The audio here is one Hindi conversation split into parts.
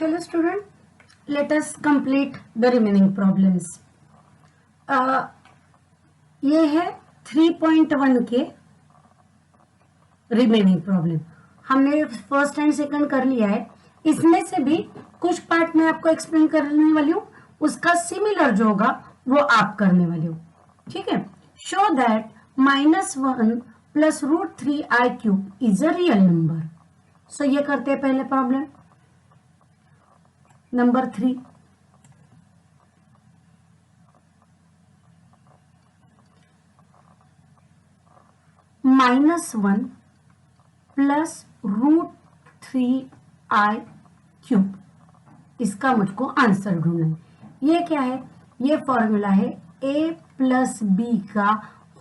Hello student, let us complete the remaining problems. ये है 3.1 के रिमेनिंग प्रॉब्लम. हमने फर्स्ट एंड सेकंड कर लिया है. इसमें से भी कुछ पार्ट मैं आपको एक्सप्लेन करने वाली हूँ, उसका सिमिलर जो होगा वो आप करने वाले हो. ठीक है. Show that -1 plus √3i³ is a real number. So ये करते हैं पहले प्रॉब्लम नंबर 3. -1 प्लस √3i³, इसका मुझको आंसर ढूंढना है. ये क्या है? ये फॉर्मूला है a प्लस बी का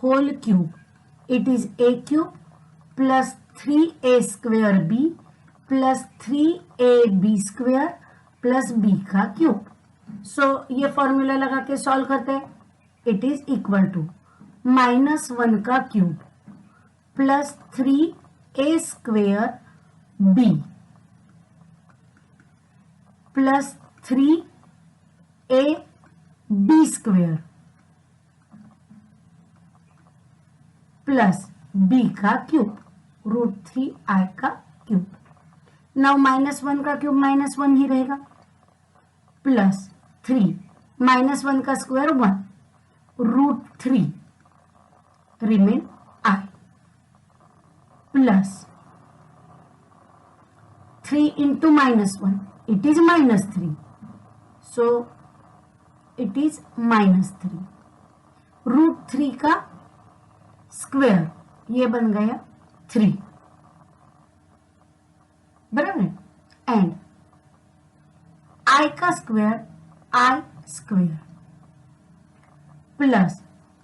whole cube. It is a³ plus 3a² b plus 3ab² plus b का क्यूब. सो ये फॉर्मूला लगा के सॉल्व करते हैं. इट इज इक्वल टू -1 का cube plus 3a² b plus 3ab² plus b का क्यूब √3i का क्यूब. नाउ -1 का क्यूब -1 ही रहेगा प्लस 3 -1 का square 1 √3 remain i plus 3 into -1 it is -3. So it is -3. √3 का स्क्वायर ये बन गया 3 बराबर. एंड i का स्क्वायर i² प्लस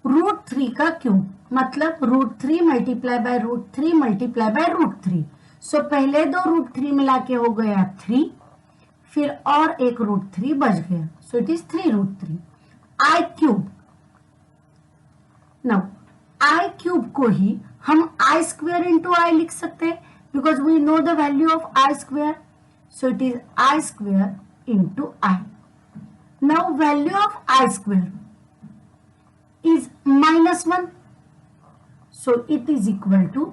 √3 का क्यूब मतलब √3 मल्टीप्लाई बाय √3 मल्टीप्लाई बाय √3. सो पहले दो √3 मिला के हो गया 3, फिर और एक √3 बच गया. सो it is 3√3 i³. Now i³ को ही हम i² इंटू i लिख सकते हैं because we know the value of i². So it is i² into i. Now value of i² is -1. So it is equal to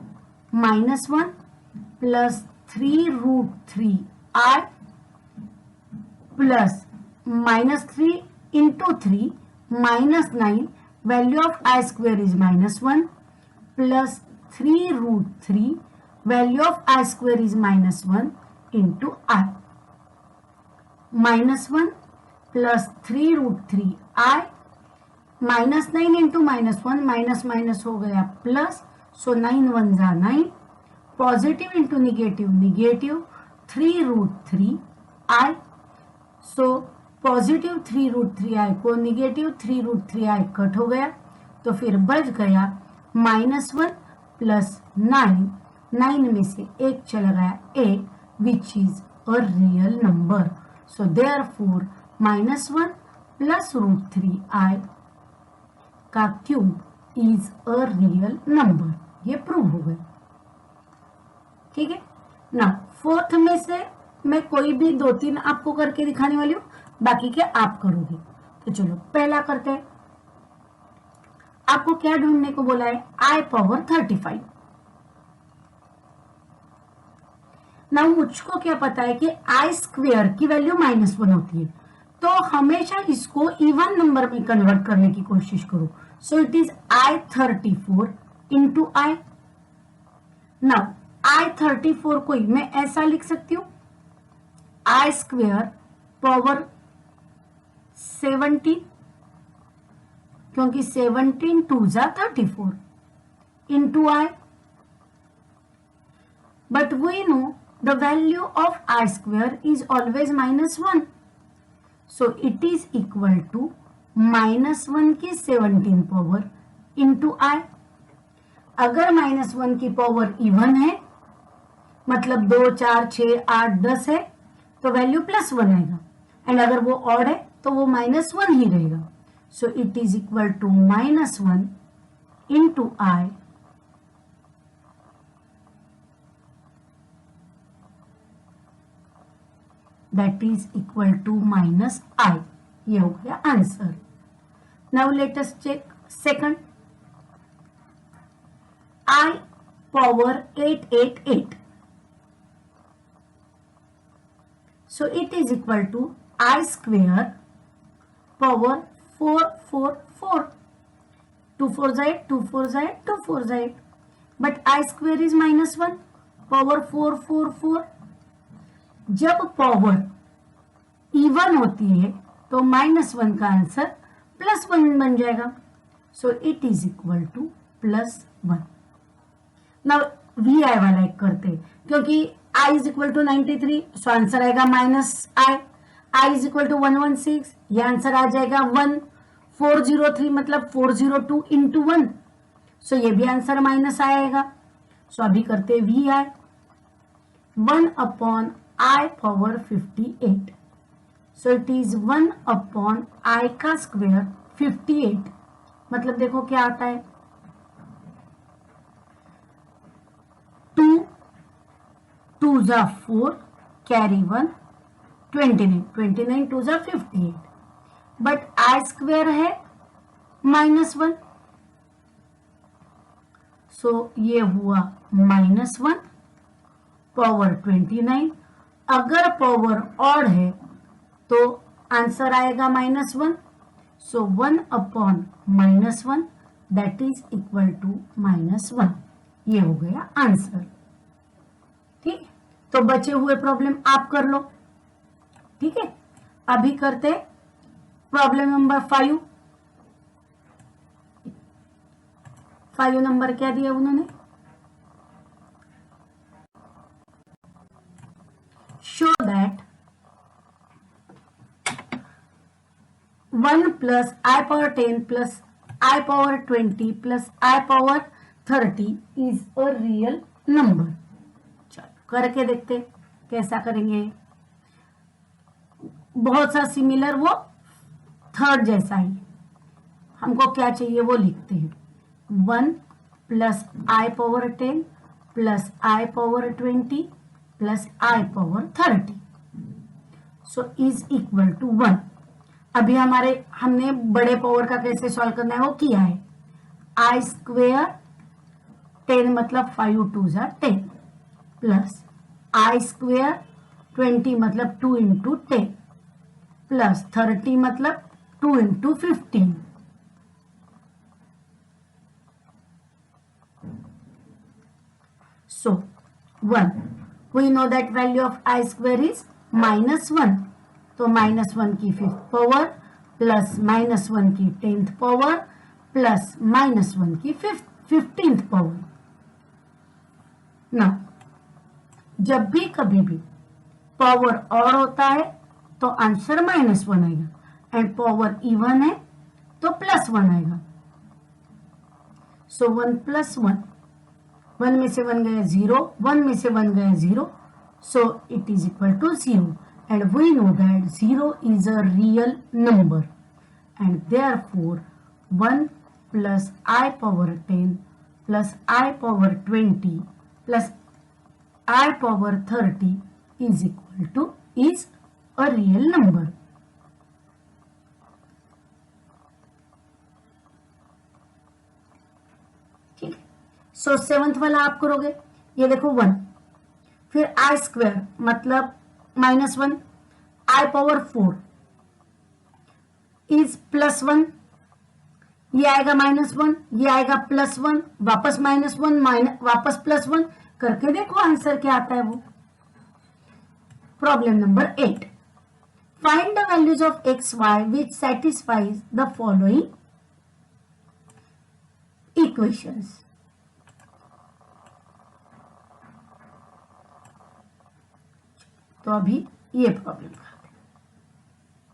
-1 plus 3√3i plus -3 into 3 -9. Value of i² is -1 plus 3√3. Value of i² is -1 into i. -1 plus 3√3i -9 into -1 minus minus हो गया प्लस. सो 9 1 जा 9. Positive into negative negative 3√3i. So positive 3√3i को निगेटिव 3√3i कट हो गया तो फिर बच गया -1 प्लस 9. 9 में से एक चला गया a which is a real number. So therefore -1 plus √3i का cube is a real number. ये प्रूव हो गया. ठीक है ना. फोर्थ में से मैं कोई भी 2-3 आपको करके दिखाने वाली हूं, बाकी के आप करोगे. तो चलो पहला करते हैं. आपको क्या ढूंढने को बोला है? i⁻35. ना मुझको क्या पता है कि i² की वैल्यू -1 होती है, तो हमेशा इसको इवन नंबर में कन्वर्ट करने की कोशिश करो. सो it is i34 into i. Now i34 को मैं ऐसा लिख सकती हूँ i² पावर 17 क्योंकि 17 2 जा 34 into i. But we know the value of i² is always -1. So it is equal to -1 की 17 पावर इंटू i. अगर -1 की पावर इवन है मतलब 2 4 6 8 10 है तो वैल्यू +1 आएगा. एंड अगर वो ऑड है तो वो -1 ही रहेगा. So it is equal to -1 into i that is equal to minus i. ये हो गया answer. Now let us check second, i power 888, so it is equal to I square power 444, 2 4 8, 2 4 8, 2 4 8, but I square is minus 1, power 444। जब पावर इवन होती है तो -1 का आंसर +1 बन जाएगा, so it is equal to +1। Now we i वाला एक करते हैं, क्योंकि i is equal to 93, so answer आएगा -i। I is equal to 116, ये आंसर आ जाएगा 1। 403 मतलब 402 इंटू 1, सो ये भी आंसर माइनस आएगा। सो अभी करते हैं वी आई, 1/i power 58, so it is 1/i का स्क्वायर 58, मतलब देखो क्या आता है, 2 2 जा 4 कैरी 1 29, 29 2 जा 58, बट आई स्क्वायर है -1, सो ये हुआ -1 पावर 29। अगर पावर ऑड है तो आंसर आएगा -1, सो 1/-1 दैट इज इक्वल टू -1। ये हो गया आंसर। ठीक, तो बचे हुए प्रॉब्लम आप कर लो। ठीक है, अभी करते प्रॉब्लम नंबर 5। 5 नंबर क्या दिया उन्होंने, show that 1 + i power 10 + i power 20 + i power 30 is a real number. चलो करके देखते कैसा करेंगे। बहुत सा सिमिलर, वो थर्ड जैसा ही, हमको क्या चाहिए वो लिखते हैं। 1 + i power 10 + i power 20 + i power 30, so is equal to 1। अभी हमने बड़े पावर का कैसे सॉल्व करना है वो किया है। आई स्क्वेयर 10 मतलब 5 2 जा 10 प्लस आई स्क्वेयर 20 मतलब 2 इंटू 10 प्लस 30 मतलब 2 into 15। So 1, we know that value of I square is -1, तो -1 की 5th पावर प्लस -1 की 10th पावर प्लस -1 की 15th पावर। ना, जब भी कभी भी पावर और होता है तो आंसर -1 आएगा, एंड पावर इवन है तो +1 आएगा। सो 1 + 1, 1 में से 1 गया 0, 1 में से 1 गया 0, so it is equal to 0, and we know that 0 is a real number, and therefore 1 + i power 10 + i power 20 + i power 30 is a real number। ठीक, सो 7th वाला आप करोगे, ये देखो 1, फिर आई स्क्वायर मतलब -1, आई पावर 4 इज +1, ये आएगा -1, ये आएगा +1, वापस -1 वापस +1, करके देखो आंसर क्या आता है वो। Problem number 8, find the values of x y which satisfies the following equations. तो अभी ये प्रॉब्लम करते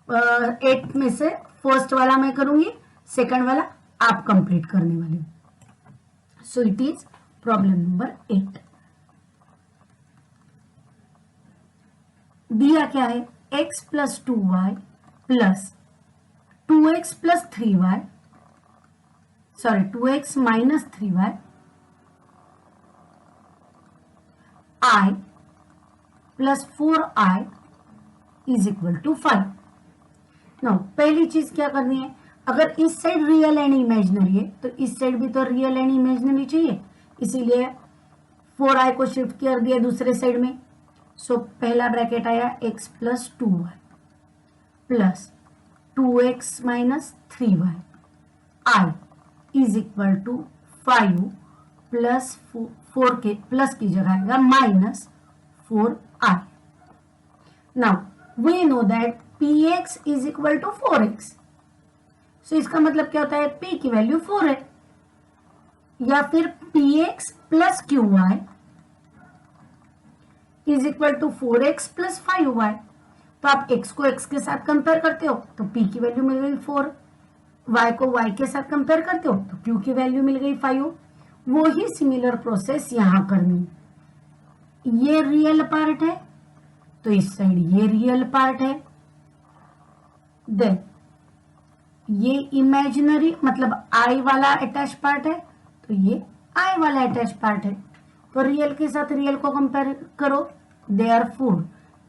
हैं। 8 में से फर्स्ट वाला मैं करूंगी, सेकंड वाला आप कंप्लीट करने वाले हो। सो इट इज प्रॉब्लम नंबर 8। दिया क्या है, x + 2y + 2x + 3y, sorry 2x - 3y, I + 4i is equal to 5। Now पहली चीज क्या करनी है, अगर इस साइड रियल एंड इमेजिनरी है तो इस साइड भी तो रियल एंड इमेजिनरी चाहिए, इसीलिए 4i को शिफ्ट कर दिया दूसरे साइड में। सो पहला ब्रैकेट आया x plus 2y plus 2x minus 3y i is equal to 5 plus 4 के प्लस की जगह आएगा minus 4i। Now we know that px is equal to 4x। So इसका मतलब क्या होता है, p की वैल्यू 4 है, या फिर px plus qy is equal to 4x plus 5y। तो आप x को x के साथ कंपेयर करते हो तो p की वैल्यू मिल गई 4, y को y के साथ कंपेयर करते हो तो q की वैल्यू मिल गई 5। वो ही सिमिलर प्रोसेस यहां करनी है। ये रियल पार्ट है तो इस साइड ये रियल पार्ट है, देन ये इमेजिनरी मतलब i वाला अटैच पार्ट है तो ये i वाला अटैच पार्ट है। तो रियल के साथ रियल को कंपेयर करो, therefore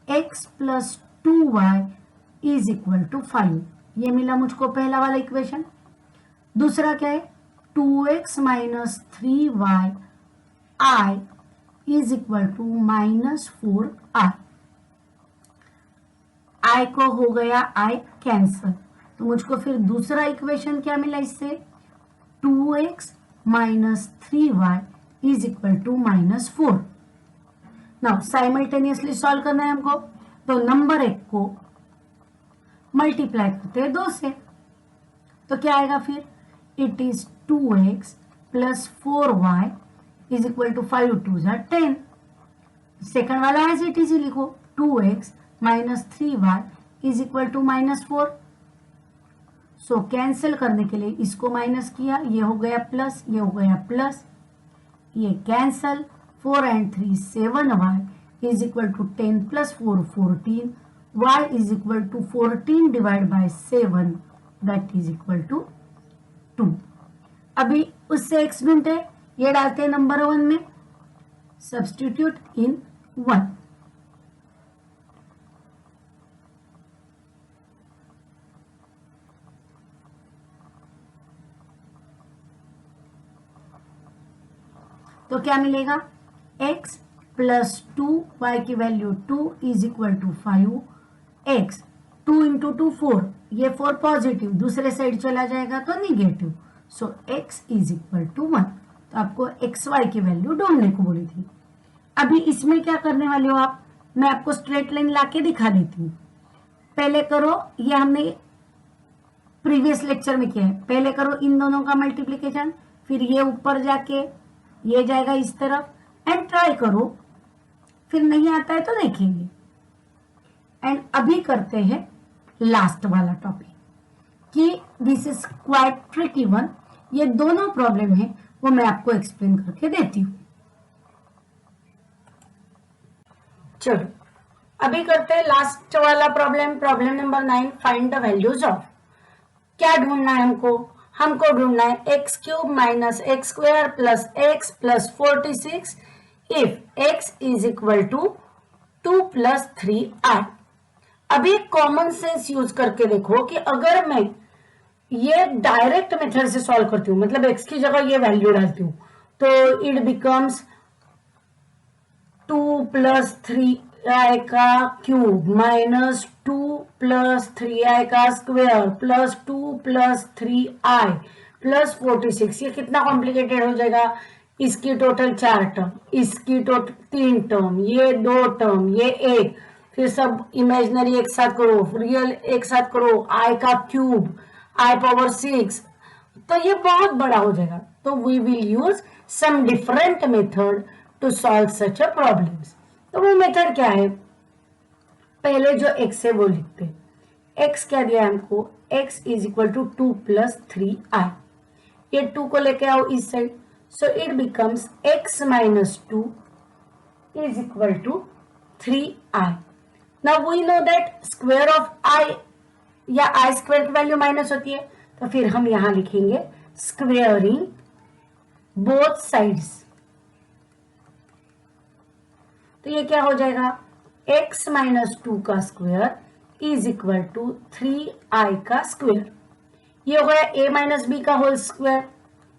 x plus 2y is equal to 5। ये मिला मुझको पहला वाला इक्वेशन। दूसरा क्या है, 2x minus 3y i is equal to minus 4i। i को हो गया i कैंसल, तो मुझको फिर दूसरा इक्वेशन क्या मिला इससे, 2x minus 3y is equal to minus 4। Now simultaneously solve करना है हमको, तो नंबर 1 को मल्टीप्लाई करते हैं 2 से, तो क्या आएगा फिर, it is 2x plus 4y is equal to 5 2 10। Second वाला एज इट इज लिखो, 2x minus 3y is equal to minus 4। So cancel करने के लिए इसको माइनस किया, ये हो गया प्लस, ये हो गया प्लस, ये cancel, 4 and 3 7y is equal to 10 plus 4 14, y is equal to 14 divide by 7 that is equal to 2। अभी उससे x ढूंढते हैं, ये डालते हैं नंबर 1 में, सब्स्टिट्यूट इन 1। तो क्या मिलेगा, x प्लस 2y की value 2 is equal to 5, x 2 into 2 4, ये 4 पॉजिटिव दूसरे साइड चला जाएगा तो negative, so x is equal to 1। तो आपको xy की वैल्यू ढूंढने को बोली थी। अभी इसमें क्या करने वाले हो आप, मैं आपको स्ट्रेट लाइन लाके दिखा देती हूँ। पहले करो, ये हमने प्रीवियस लेक्चर में किया है, पहले करो इन दोनों का मल्टीप्लीकेशन, फिर ये ऊपर जाके ये जाएगा इस तरफ, एंड ट्राई करो, फिर नहीं आता है तो देखेंगे। एंड अभी करते हैं लास्ट वाला टॉपिक कि this is quite tricky one. ये दोनों प्रॉब्लम है वो मैं आपको एक्सप्लेन करके देती हूँ। चलो अभी करते हैं लास्ट वाला problem, problem number 9, find the values of. क्या ढूंढना है हमको ढूंढना है x cube minus x square plus x plus 46 if x is equal to 2 plus 3i। अभी कॉमन सेंस यूज करके देखो कि अगर मैं ये डायरेक्ट मेथड से सॉल्व करती हूँ, मतलब x की जगह ये वैल्यू डालती हूँ, तो इट बिकम्स 2 प्लस 3i का क्यूब माइनस 2 प्लस 3i का square plus 2 plus 3i plus 46। ये कितना कॉम्प्लिकेटेड हो जाएगा, इसकी टोटल 4 टर्म, इसकी टोटल 3 टर्म, ये 2 टर्म, ये 1, फिर सब इमेजिनरी एक साथ करो, रियल एक साथ करो, i का क्यूब i पावर 6, तो ये बहुत बड़ा हो जाएगा। तो we will use some different method to solve such a problems. तो वो मेथड क्या है, पहले जो x है वो लिखते हैं। x क्या दिया है हमको, x is equal to 2 plus 3i, ये 2 को लेके आओ इस side, so it becomes x minus 2 is equal to 3i। Now we know that square of i या i स्क्वायर की वैल्यू माइनस होती है, तो फिर हम यहां लिखेंगे स्क्वेयरिंग बोथ साइड्स। तो ये क्या हो जाएगा, x माइनस 2 का square is equal to 3i का स्क्वायर। ये हो गया a माइनस बी का whole square,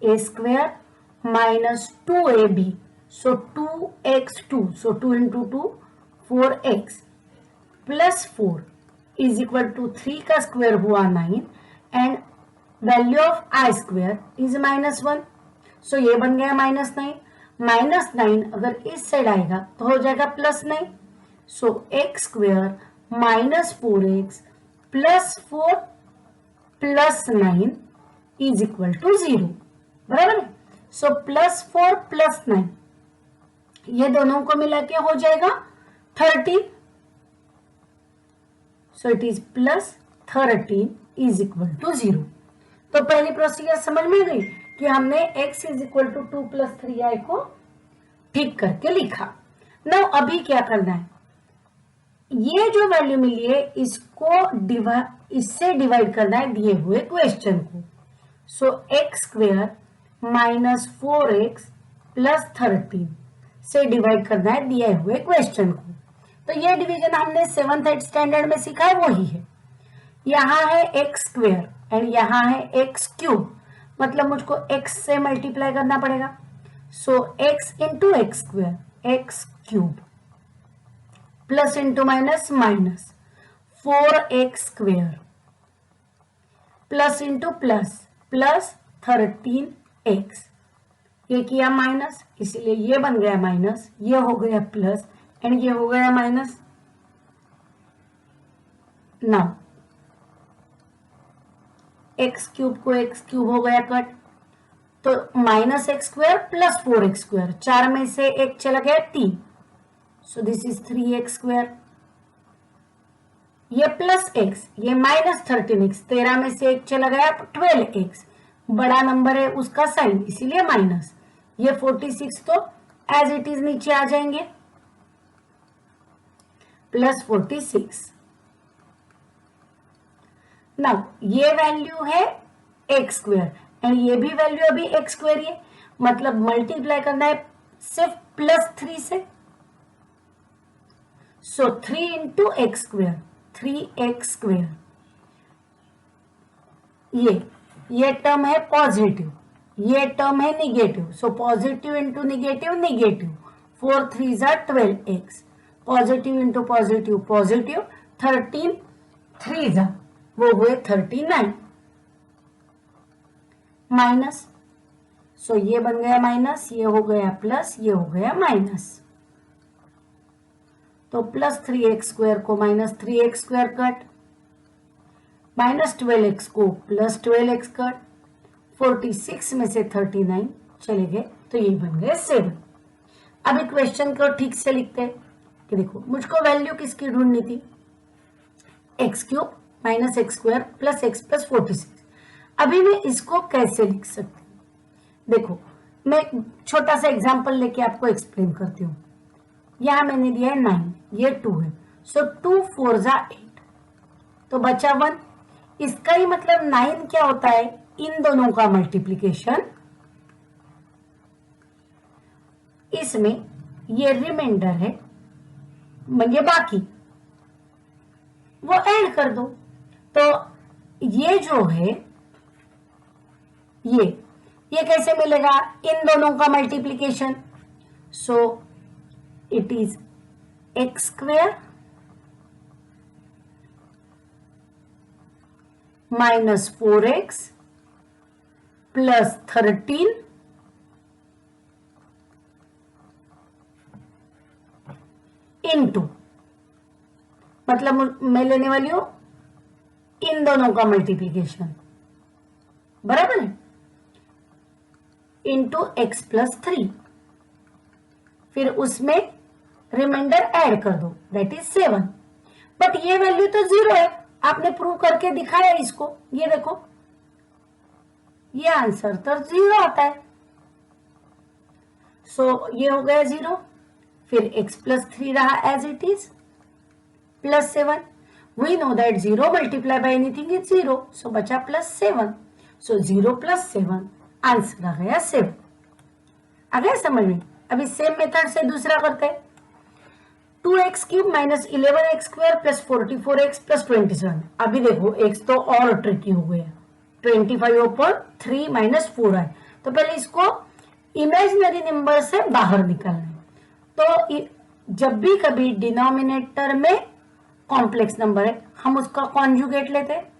a square minus 2ab, so 2x2, so 2 into 2 4x plus 4 is equal to 3 का स्क्वायर हुआ 9 and value of i square is -1, so ये बन गया -9। -9 अगर इस साइड आएगा तो हो जाएगा +9, so x square minus 4x plus 4 plus 9 is equal to 0, बराबर है। सो +4 प्लस 9 ये दोनों को मिला के हो जाएगा 13, so it is +13 is equal to 0। तो पहली प्रोसीजर समझ में गई कि हमने x is equal to 2 + 3i को ठीक करके लिखा। नाउ अभी क्या करना है, ये जो वैल्यू मिली है इससे डिवाइड करना है दिए हुए क्वेश्चन को। सो x square minus 4x plus 13 से डिवाइड करना है दिए हुए क्वेश्चन को। तो ये डिवीजन हमने 7th 8th स्टैंडर्ड में सीखा है, वही है। यहाँ है x स्क्वायर एंड यहाँ है x क्यूब, मतलब मुझको x से मल्टीप्लाई करना पड़ेगा। सो x into x square x cube plus into minus minus 4x square plus into plus plus 13x, ये किया माइनस, इसलिए ये बन गया माइनस, ये हो गया प्लस एंड ये हो गया माइनस। नाउ एक्स क्यूब को एक्स क्यूब हो गया कट, तो -x square plus 4x square, 4 में से एक चला गया 3, so this is 3x square. ये प्लस x, ये -13x, 13 में से एक चला गया 12x, बड़ा नंबर है उसका साइन इसीलिए माइनस। ये 46 तो एज इट इज नीचे आ जाएंगे, प्लस 46। नाउ ये वैल्यू है एक्स स्क्वायर एंड ये भी वैल्यू अभी एक्स स्क्वायर है, मतलब मल्टीप्लाई करना है सिर्फ +3 से। सो 3 into x square 3x square, ये टर्म है पॉजिटिव, ये टर्म है negative, so positive into negative negative, 4 3 12x, positive into positive positive, 13 3 वो हुए 39 माइनस, सो ये बन गया माइनस, ये हो गया प्लस, ये हो गया माइनस। तो +3x स्क्वायर को -3x स्क्वायर कट, -12x को +12x कट, 46 में से 39 चले गए तो ये बन गए 7। अब क्वेश्चन को ठीक से लिखते हैं कि देखो मुझको वैल्यू किसकी ढूंढनी थी, x cube minus x square plus x plus 46। अभी मैं इसको कैसे लिख सकती हूँ, देखो मैं छोटा सा एग्जांपल लेके आपको एक्सप्लेन करती हूँ। यहाँ मैंने दिया है 9, ये 2 है, सो 2 4 8, तो बचा 1। इसका ही मतलब 9 क्या होता है, इन दोनों का मल्टीप्लीकेशन, इसमें ये रिमाइंडर है, ये बाकी वो ऐड कर दो। तो ये जो है ये कैसे मिलेगा, इन दोनों का multiplication, so it is x square minus 4x plus 13 into, मतलब मैं लेने वाली हूं इन दोनों का मल्टीप्लीकेशन, बराबर है, इंटू एक्स प्लस 3, फिर उसमें रिमाइंडर ऐड कर दो दैट इज 7। बट ये वैल्यू तो 0 है, आपने प्रूव करके दिखाया इसको, ये देखो ये आंसर तो 0 आता है। सो ये हो गया 0, फिर x प्लस 3 रहा as it is plus 7। We know that 0 multiply by anything is 0, so बचा +7, सो 0 + 7 आंसर आ गया 7। आ गया समझ में। अभी सेम मेथड से दूसरा करते हैं। 2x cube minus 11x square plus 44x plus 27। अभी देखो x तो और ट्रिकी हो गया, 25/3 माइनस 4i। तो पहले इसको इमेजिनरी नंबर से बाहर निकालना है। तो जब भी कभी डिनोमिनेटर में कॉम्प्लेक्स नंबर है हम उसका कॉन्जुगेट लेते हैं।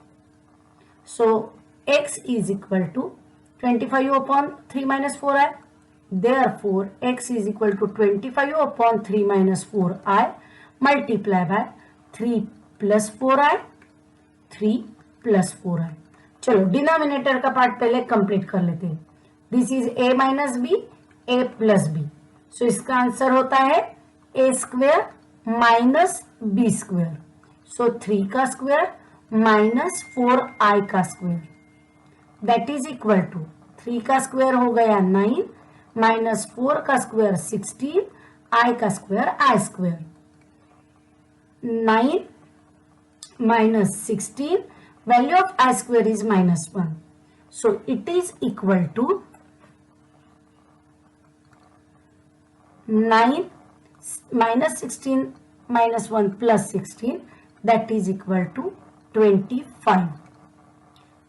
So x is equal to 25/3 minus 4i। Therefore, x is equal to 25/3 minus 4i multiply by 3 plus 4i, 3 plus 4i। चलो डिनोमिनेटर का पार्ट पहले कंप्लीट कर लेते हैं। This is a minus b, a plus b. So इसका आंसर होता है a square minus b square. So 3 का स्क्वेयर माइनस 4i का square, that is equal to 3 का स्क्वेयर हो गया 9 माइनस 4 का स्क्वायर 16, आई का square i square. 9 minus 16, value of i square is -1। So it is equal to 9 minus 16 minus 1 plus 16, that is equal to 25।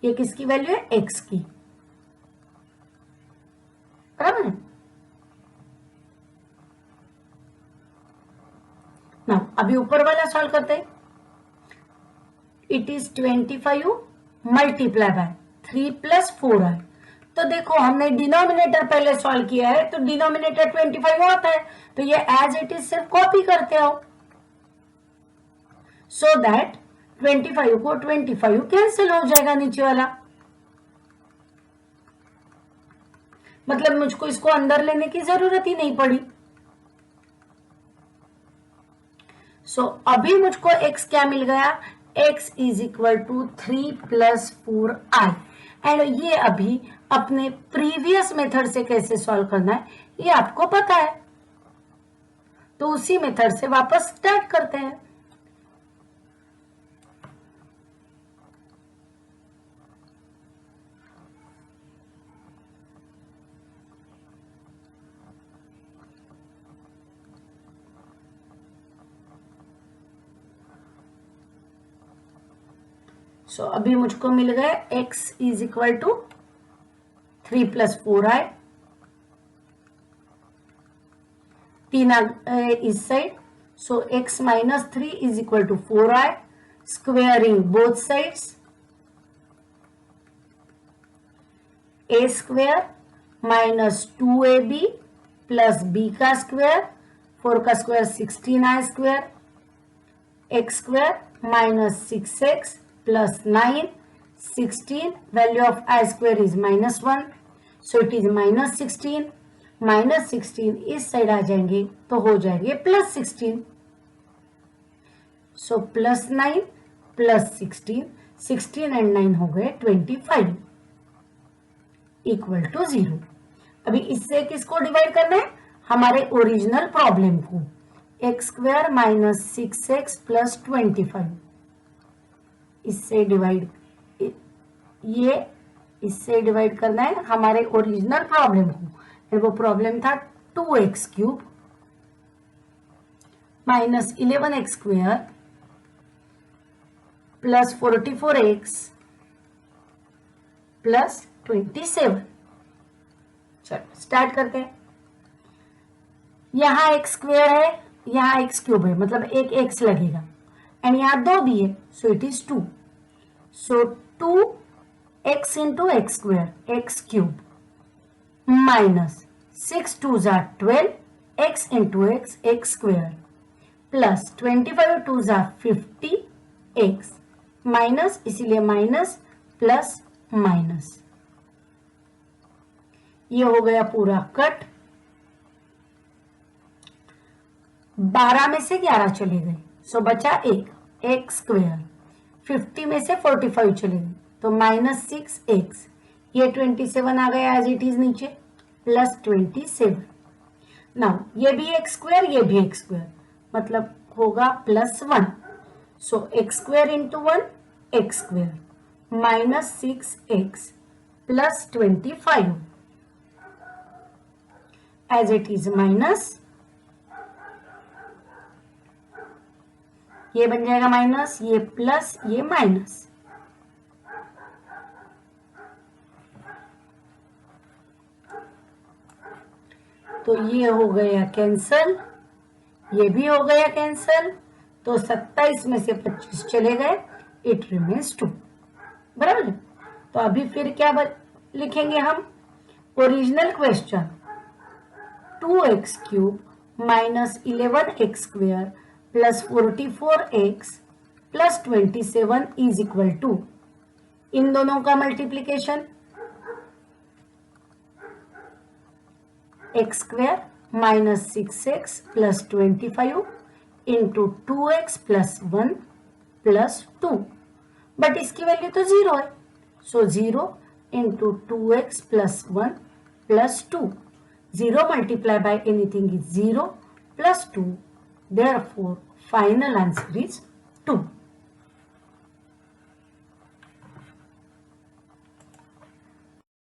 ये किसकी वैल्यू है? एक्स की, बराबर है ना। अभी ऊपर वाला सॉल्व करते हैं। It is 25 multiply by 3 plus 4i। तो देखो हमने डिनोमिनेटर पहले सॉल्व किया है तो डिनोमिनेटर 25 होता है, तो ये एज इट इज सिर्फ कॉपी करते हो। सो दैट 25 को 25 कैंसिल हो जाएगा नीचे वाला, मतलब मुझको इसको अंदर लेने की जरूरत ही नहीं पड़ी। सो अभी मुझको x क्या मिल गया? x is equal to 3 plus 4i। And ये अभी अपने प्रीवियस मेथड से कैसे सॉल्व करना है ये आपको पता है, तो उसी मेथड से वापस स्टार्ट करते हैं। सो अभी मुझको मिल गया x is equal to 3 plus 4i, 3 इस side. So x minus 3 is equal to 4i, squaring both sides, a square minus 2ab plus b का स्क्वेयर, 4 का square 16i square, x square minus 6x plus 9, 16, value of i square is -1, so it is -16। -16 इस साइड आ जाएंगे तो हो जाएंगे +16। सो +9 प्लस 16, 16 एंड 9 हो गए 25 इक्वल टू 0। अभी इससे किसको डिवाइड करना है? हमारे ओरिजिनल प्रॉब्लम को, x square minus 6x plus 25। इससे डिवाइड, ये इससे डिवाइड करना है हमारे ओरिजिनल प्रॉब्लम को। वो प्रॉब्लम था 2x cube minus 11x square plus 44x plus 27। चलो स्टार्ट करते हैं। यहाँ x स्क्वायर है, यहाँ x क्यूब है, मतलब एक x लगेगा, एंड यहाँ 2 भी है, सो it is 2। So 2x into x square, x cube minus 6 2 ज़ा 12, x into x, x square plus 25 2 ज़ा 50, x माइनस, इसीलिए माइनस प्लस माइनस, ये हो गया पूरा कट। 12 में से 11 चले गए, सो बचा 1, एक्स स्क्वायर। 50 में से 45 चले गए तो -6x, ये 27 आ गया एज इट इज नीचे, प्लस 27। नाउ ये भी एक्स स्क्वायर, ये भी एक्स स्क्वायर, मतलब होगा +1। So x square into 1 x square -6x plus 25 as it is minus ये बन जाएगा माइनस, ये प्लस, ये माइनस। तो ये हो गया कैंसल, ये भी हो गया कैंसल। तो 27 में से 25 चले गए, इट रिमेन्स 2। बराबर है। तो अभी फिर क्या लिखेंगे हम? Original question 2x cube minus 11x square plus 44x plus 27 is equal to, इन दोनों का multiplication x square minus 6x plus 25 into 2x plus 1 plus 2, but इसकी वैल्यू तो 0 है, so 0 into 2x plus 1 plus 2, 0 multiplied by anything is 0 plus 2, therefore final answer is 2.